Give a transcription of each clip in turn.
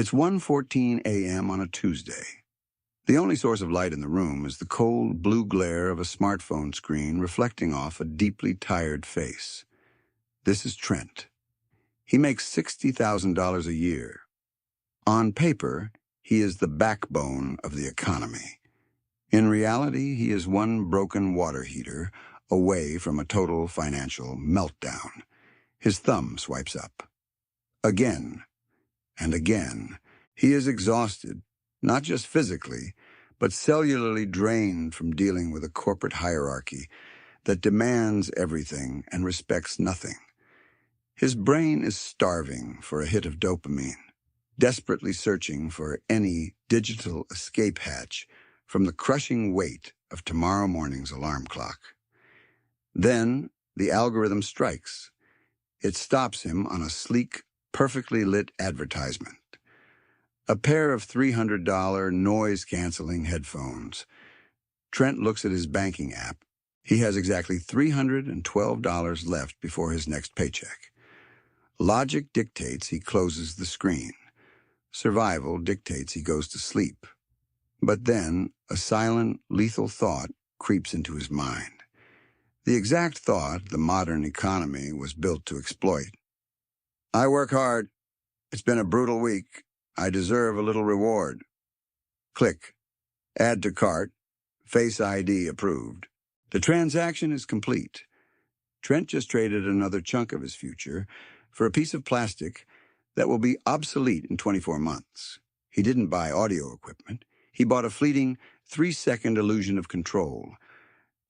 It's 1:14 a.m. on a Tuesday. The only source of light in the room is the cold blue glare of a smartphone screen reflecting off a deeply tired face. This is Trent. He makes $60,000 a year. On paper, he is the backbone of the economy. In reality, he is one broken water heater away from a total financial meltdown. His thumb swipes up. Again and again. He is exhausted, not just physically, but cellularly drained from dealing with a corporate hierarchy that demands everything and respects nothing. His brain is starving for a hit of dopamine, desperately searching for any digital escape hatch from the crushing weight of tomorrow morning's alarm clock. Then the algorithm strikes. It stops him on a sleek, perfectly lit advertisement. A pair of $300 noise-canceling headphones. Trent looks at his banking app. He has exactly $312 left before his next paycheck. Logic dictates he closes the screen. Survival dictates he goes to sleep. But then a silent, lethal thought creeps into his mind. The exact thought the modern economy was built to exploit. I work hard. It's been a brutal week. I deserve a little reward. Click. Add to cart. Face ID approved. The transaction is complete. Trent just traded another chunk of his future for a piece of plastic that will be obsolete in 24 months. He didn't buy audio equipment. He bought a fleeting 3-second illusion of control.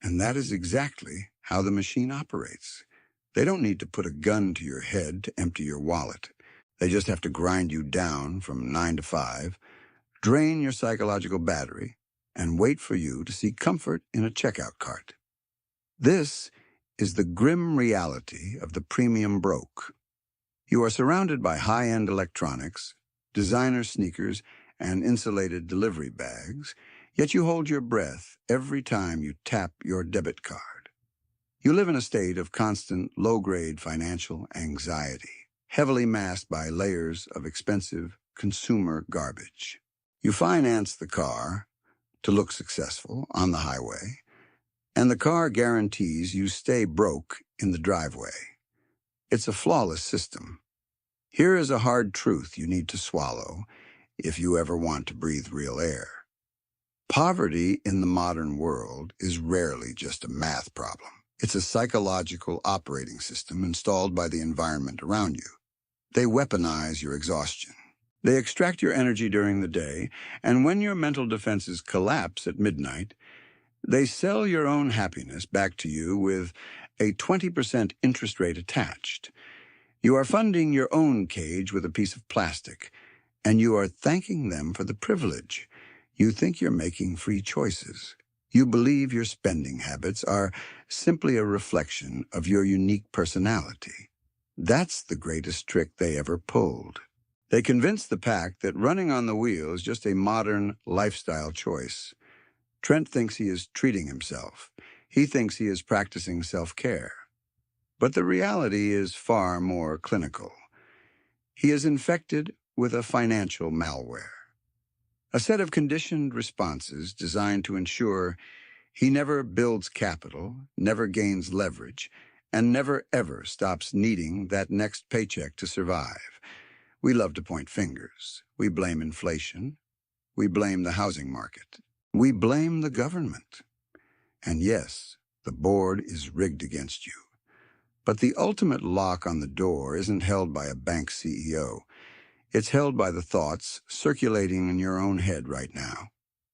And that is exactly how the machine operates. They don't need to put a gun to your head to empty your wallet. They just have to grind you down from 9 to 5, drain your psychological battery, and wait for you to see comfort in a checkout cart. This is the grim reality of the premium broke. You are surrounded by high-end electronics, designer sneakers, and insulated delivery bags, yet you hold your breath every time you tap your debit card. You live in a state of constant low-grade financial anxiety, heavily masked by layers of expensive consumer garbage. You finance the car to look successful on the highway, and the car guarantees you stay broke in the driveway. It's a flawless system. Here is a hard truth you need to swallow if you ever want to breathe real air. Poverty in the modern world is rarely just a math problem. It's a psychological operating system installed by the environment around you. They weaponize your exhaustion. They extract your energy during the day, and when your mental defenses collapse at midnight, they sell your own happiness back to you with a 20% interest rate attached. You are funding your own cage with a piece of plastic, and you are thanking them for the privilege. You think you're making free choices. You believe your spending habits are simply a reflection of your unique personality. That's the greatest trick they ever pulled. They convinced the pack that running on the wheel is just a modern lifestyle choice. Trent thinks he is treating himself. He thinks he is practicing self-care. But the reality is far more clinical. He is infected with a financial malware. A set of conditioned responses designed to ensure he never builds capital, never gains leverage, and never ever stops needing that next paycheck to survive. We love to point fingers. We blame inflation. We blame the housing market. We blame the government. And yes, the board is rigged against you. But the ultimate lock on the door isn't held by a bank CEO. It's held by the thoughts circulating in your own head right now.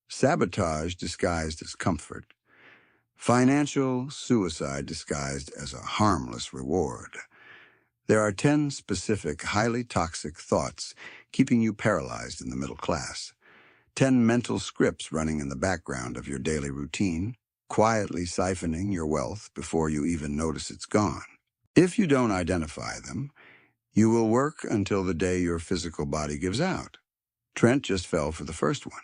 Sabotage disguised as comfort. Financial suicide disguised as a harmless reward. There are 10 specific, highly toxic thoughts keeping you paralyzed in the middle class. 10 mental scripts running in the background of your daily routine, quietly siphoning your wealth before you even notice it's gone. If you don't identify them, you will work until the day your physical body gives out. Trent just fell for the first one.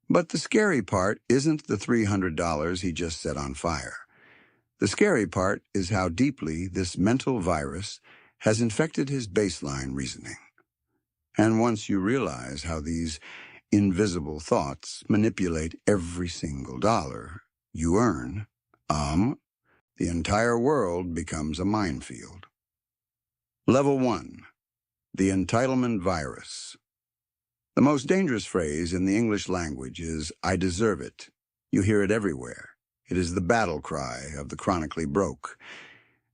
But the scary part isn't the $300 he just set on fire. The scary part is how deeply this mental virus has infected his baseline reasoning. And once you realize how these invisible thoughts manipulate every single dollar you earn, the entire world becomes a minefield. Level 1. The Entitlement Virus. The most dangerous phrase in the English language is, "I deserve it." You hear it everywhere. It is the battle cry of the chronically broke.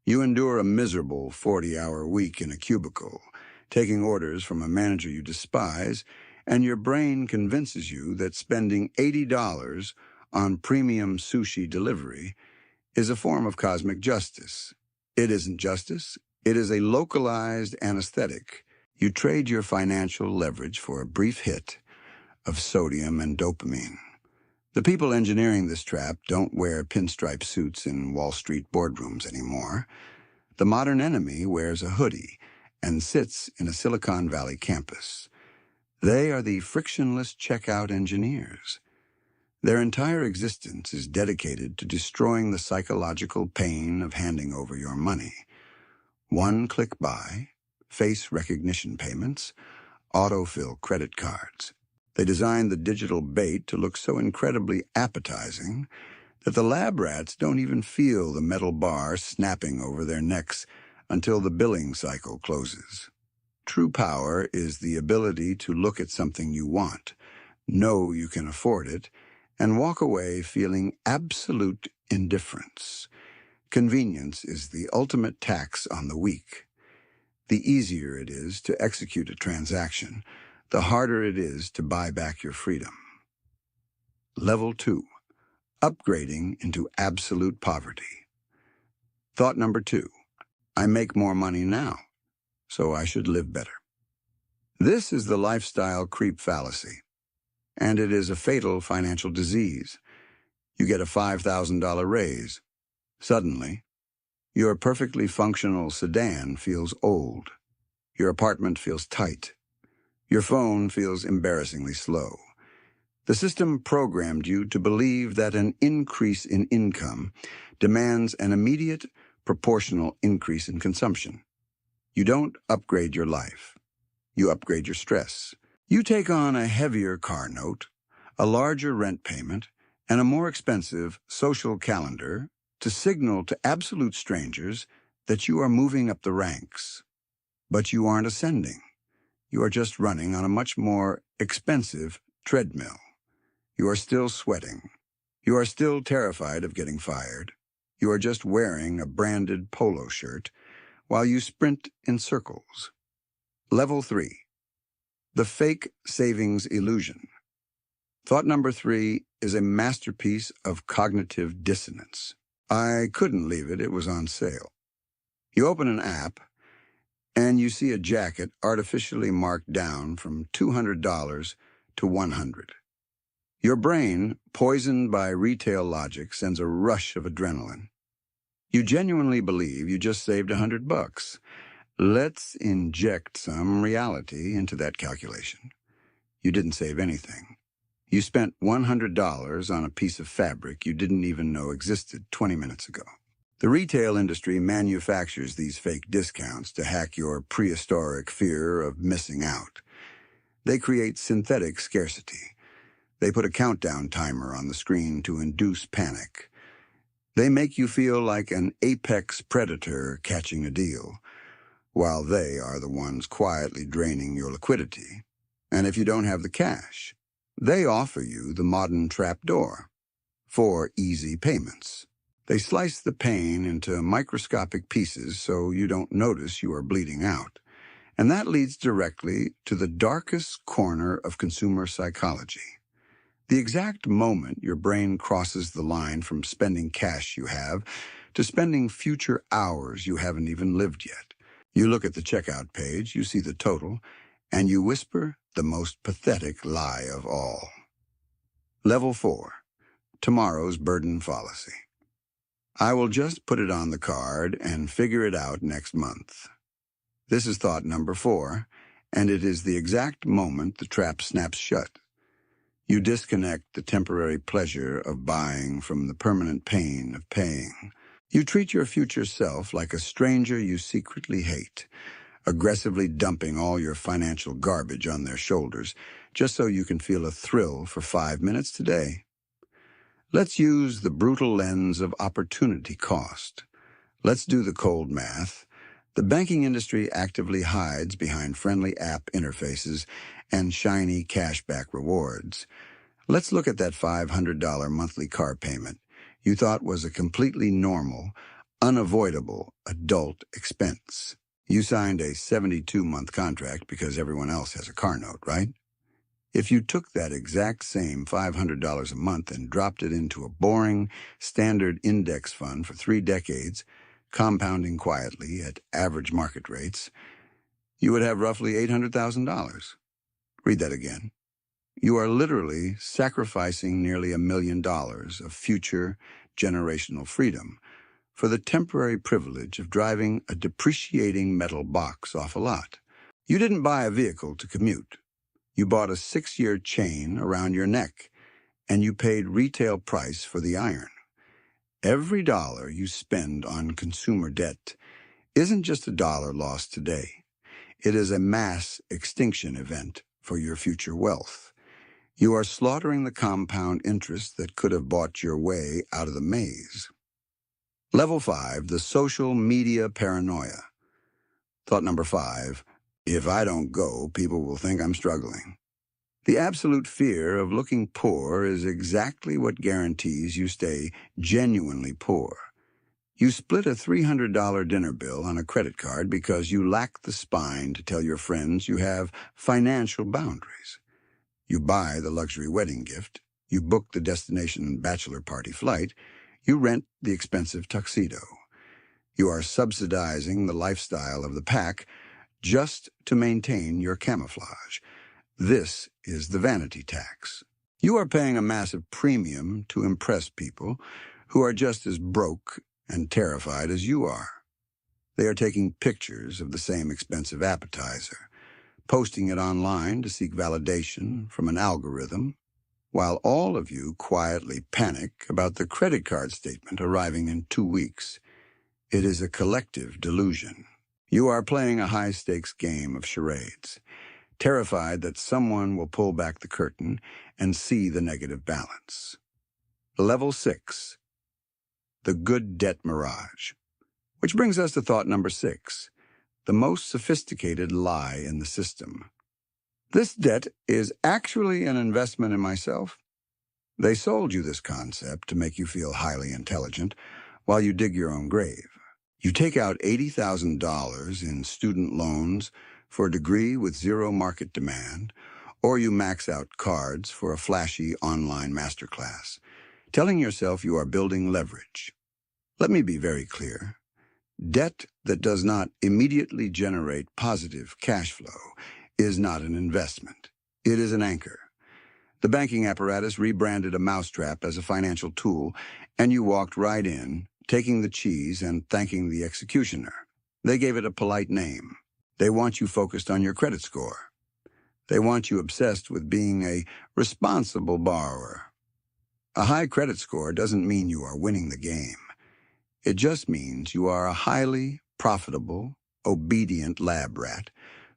You endure a miserable 40-hour week in a cubicle, taking orders from a manager you despise, and your brain convinces you that spending $80 on premium sushi delivery is a form of cosmic justice. It isn't justice. It is a localized anesthetic. You trade your financial leverage for a brief hit of sodium and dopamine. The people engineering this trap don't wear pinstripe suits in Wall Street boardrooms anymore. The modern enemy wears a hoodie and sits in a Silicon Valley campus. They are the frictionless checkout engineers. Their entire existence is dedicated to destroying the psychological pain of handing over your money. One-click buy, face recognition payments, autofill credit cards. They designed the digital bait to look so incredibly appetizing that the lab rats don't even feel the metal bar snapping over their necks until the billing cycle closes. True power is the ability to look at something you want, know you can afford it, and walk away feeling absolute indifference. Convenience is the ultimate tax on the weak. The easier it is to execute a transaction, the harder it is to buy back your freedom. Level 2. Upgrading into absolute poverty. Thought number 2. I make more money now, so I should live better. This is the lifestyle creep fallacy, and it is a fatal financial disease. You get a $5,000 raise. Suddenly, your perfectly functional sedan feels old. Your apartment feels tight. Your phone feels embarrassingly slow. The system programmed you to believe that an increase in income demands an immediate, proportional increase in consumption. You don't upgrade your life. You upgrade your stress. You take on a heavier car note, a larger rent payment, and a more expensive social calendar to signal to absolute strangers that you are moving up the ranks. But you aren't ascending. You are just running on a much more expensive treadmill. You are still sweating. You are still terrified of getting fired. You are just wearing a branded polo shirt while you sprint in circles. Level 3. The Fake Savings Illusion. Thought number 3 is a masterpiece of cognitive dissonance. I couldn't leave it. It was on sale. You open an app, and you see a jacket artificially marked down from $200 to $100. Your brain, poisoned by retail logic, sends a rush of adrenaline. You genuinely believe you just saved $100. Let's inject some reality into that calculation. You didn't save anything. You spent $100 on a piece of fabric you didn't even know existed 20 minutes ago. The retail industry manufactures these fake discounts to hack your prehistoric fear of missing out. They create synthetic scarcity. They put a countdown timer on the screen to induce panic. They make you feel like an apex predator catching a deal, while they are the ones quietly draining your liquidity. And if you don't have the cash, they offer you the modern trapdoor for easy payments. They slice the pain into microscopic pieces so you don't notice you are bleeding out. And that leads directly to the darkest corner of consumer psychology. The exact moment your brain crosses the line from spending cash you have to spending future hours you haven't even lived yet. You look at the checkout page, you see the total, and you whisper the most pathetic lie of all. Level 4. Tomorrow's burden fallacy. I will just put it on the card and figure it out next month. This is thought number 4, and it is the exact moment the trap snaps shut. You disconnect the temporary pleasure of buying from the permanent pain of paying. You treat your future self like a stranger you secretly hate, aggressively dumping all your financial garbage on their shoulders just so you can feel a thrill for 5 minutes today. Let's use the brutal lens of opportunity cost. Let's do the cold math. The banking industry actively hides behind friendly app interfaces and shiny cashback rewards. Let's look at that $500 monthly car payment you thought was a completely normal, unavoidable adult expense. You signed a 72-month contract because everyone else has a car note, right? If you took that exact same $500 a month and dropped it into a boring, standard index fund for 3 decades, compounding quietly at average market rates, you would have roughly $800,000. Read that again. You are literally sacrificing nearly $1 million of future generational freedom for the temporary privilege of driving a depreciating metal box off a lot. You didn't buy a vehicle to commute. You bought a 6-year chain around your neck, and you paid retail price for the iron. Every dollar you spend on consumer debt isn't just a dollar lost today. It is a mass extinction event for your future wealth. You are slaughtering the compound interest that could have bought your way out of the maze. Level 5, the social media paranoia. Thought number 5, if I don't go, people will think I'm struggling. The absolute fear of looking poor is exactly what guarantees you stay genuinely poor. You split a $300 dinner bill on a credit card because you lack the spine to tell your friends you have financial boundaries. You buy the luxury wedding gift, you book the destination bachelor party flight, you rent the expensive tuxedo. You are subsidizing the lifestyle of the pack just to maintain your camouflage. This is the vanity tax. You are paying a massive premium to impress people who are just as broke and terrified as you are. They are taking pictures of the same expensive appetizer, posting it online to seek validation from an algorithm, while all of you quietly panic about the credit card statement arriving in 2 weeks. It is a collective delusion. You are playing a high-stakes game of charades, terrified that someone will pull back the curtain and see the negative balance. Level 6, the good debt mirage. Which brings us to thought number 6, the most sophisticated lie in the system. This debt is actually an investment in myself. They sold you this concept to make you feel highly intelligent while you dig your own grave. You take out $80,000 in student loans for a degree with zero market demand, or you max out cards for a flashy online masterclass, telling yourself you are building leverage. Let me be very clear. Debt that does not immediately generate positive cash flow is not an investment. It is an anchor. The banking apparatus rebranded a mousetrap as a financial tool, and you walked right in, taking the cheese and thanking the executioner. They gave it a polite name. They want you focused on your credit score. They want you obsessed with being a responsible borrower. A high credit score doesn't mean you are winning the game. It just means you are a highly profitable, obedient lab rat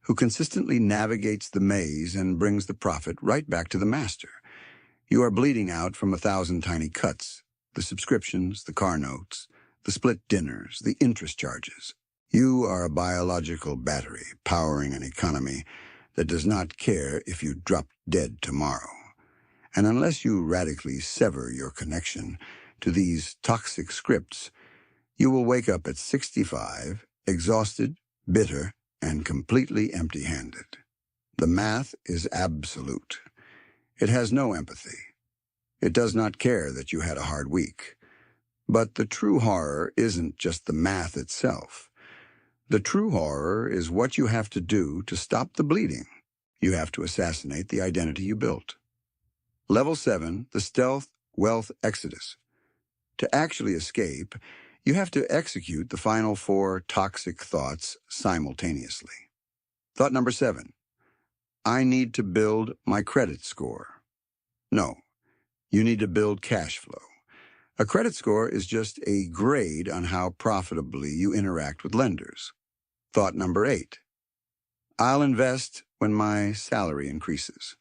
who consistently navigates the maze and brings the profit right back to the master. You are bleeding out from 1,000 tiny cuts, the subscriptions, the car notes, the split dinners, the interest charges. You are a biological battery powering an economy that does not care if you drop dead tomorrow. And unless you radically sever your connection to these toxic scripts, you will wake up at 65, exhausted, bitter, and completely empty-handed. The math is absolute. It has no empathy. It does not care that you had a hard week. But the true horror isn't just the math itself. The true horror is what you have to do to stop the bleeding. You have to assassinate the identity you built. Level 7, the stealth wealth exodus. To actually escape, you have to execute the final 4 toxic thoughts simultaneously. Thought number 7, I need to build my credit score. No, you need to build cash flow. A credit score is just a grade on how profitably you interact with lenders. Thought number 8, I'll invest when my salary increases.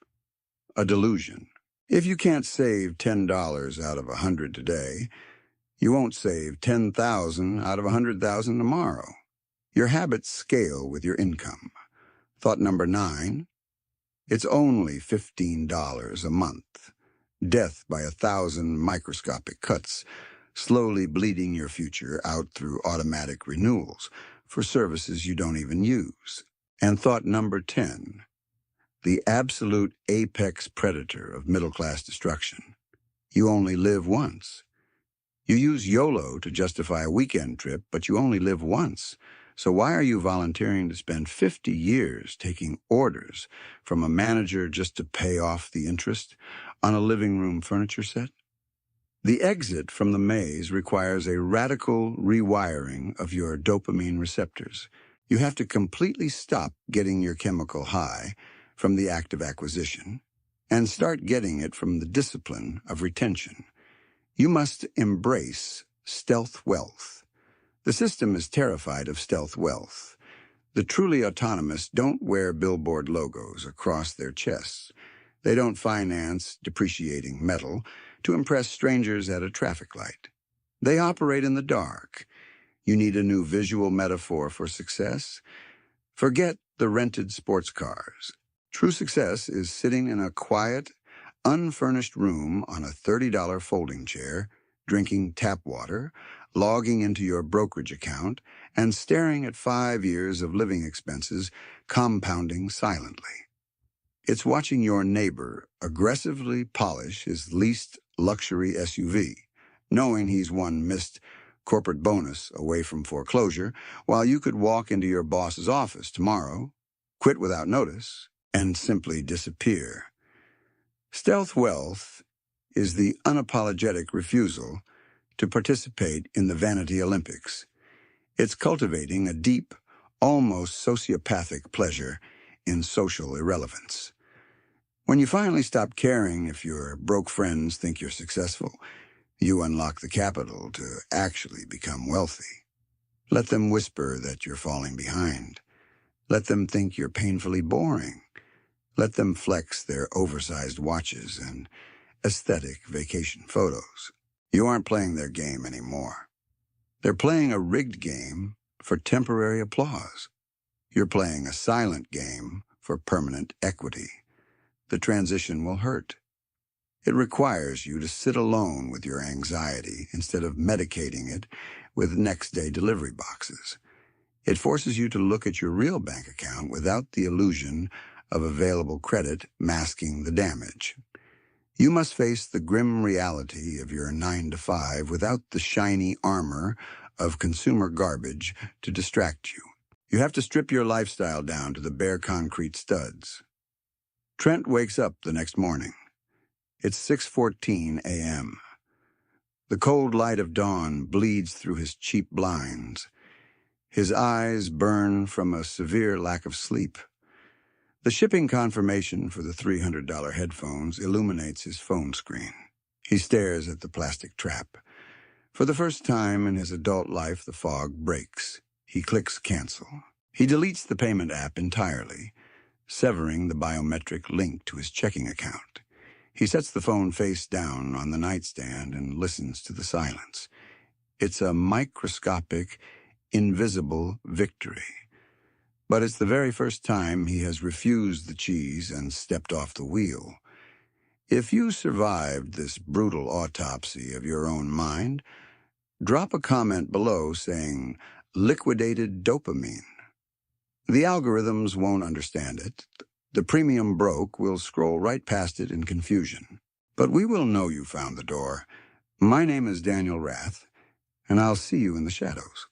A delusion. If you can't save $10 out of 100 today, you won't save 10,000 out of 100,000 tomorrow. Your habits scale with your income. Thought number 9, it's only $15 a month. Death by 1,000 microscopic cuts, slowly bleeding your future out through automatic renewals for services you don't even use. And thought number 10, the absolute apex predator of middle-class destruction. You only live once. You use YOLO to justify a weekend trip, but you only live once. So why are you volunteering to spend 50 years taking orders from a manager just to pay off the interest on a living room furniture set? The exit from the maze requires a radical rewiring of your dopamine receptors. You have to completely stop getting your chemical high from the act of acquisition and start getting it from the discipline of retention. You must embrace stealth wealth. The system is terrified of stealth wealth. The truly autonomous don't wear billboard logos across their chests. They don't finance depreciating metal to impress strangers at a traffic light. They operate in the dark. You need a new visual metaphor for success? Forget the rented sports cars. True success is sitting in a quiet, unfurnished room on a $30 folding chair, drinking tap water, logging into your brokerage account, and staring at 5 years of living expenses compounding silently. It's watching your neighbor aggressively polish his leased luxury SUV, knowing he's one missed corporate bonus away from foreclosure, while you could walk into your boss's office tomorrow, quit without notice, and simply disappear. Stealth wealth is the unapologetic refusal to participate in the Vanity Olympics. It's cultivating a deep, almost sociopathic pleasure in social irrelevance. When you finally stop caring if your broke friends think you're successful, you unlock the capital to actually become wealthy. Let them whisper that you're falling behind. Let them think you're painfully boring. Let them flex their oversized watches and aesthetic vacation photos. You aren't playing their game anymore. They're playing a rigged game for temporary applause. You're playing a silent game for permanent equity. The transition will hurt. It requires you to sit alone with your anxiety instead of medicating it with next-day delivery boxes. It forces you to look at your real bank account without the illusion of available credit masking the damage. You must face the grim reality of your 9-to-5 without the shiny armor of consumer garbage to distract you. You have to strip your lifestyle down to the bare concrete studs. Trent wakes up the next morning. It's 6:14 a.m. The cold light of dawn bleeds through his cheap blinds. His eyes burn from a severe lack of sleep. The shipping confirmation for the $300 headphones illuminates his phone screen. He stares at the plastic trap. For the first time in his adult life, the fog breaks. He clicks cancel. He deletes the payment app entirely, severing the biometric link to his checking account. He sets the phone face down on the nightstand and listens to the silence. It's a microscopic, invisible victory. But it's the very first time he has refused the cheese and stepped off the wheel. If you survived this brutal autopsy of your own mind, drop a comment below saying, "Liquidated dopamine." The algorithms won't understand it. The premium broke will scroll right past it in confusion. But we will know you found the door. My name is Daniel Rath, and I'll see you in the shadows.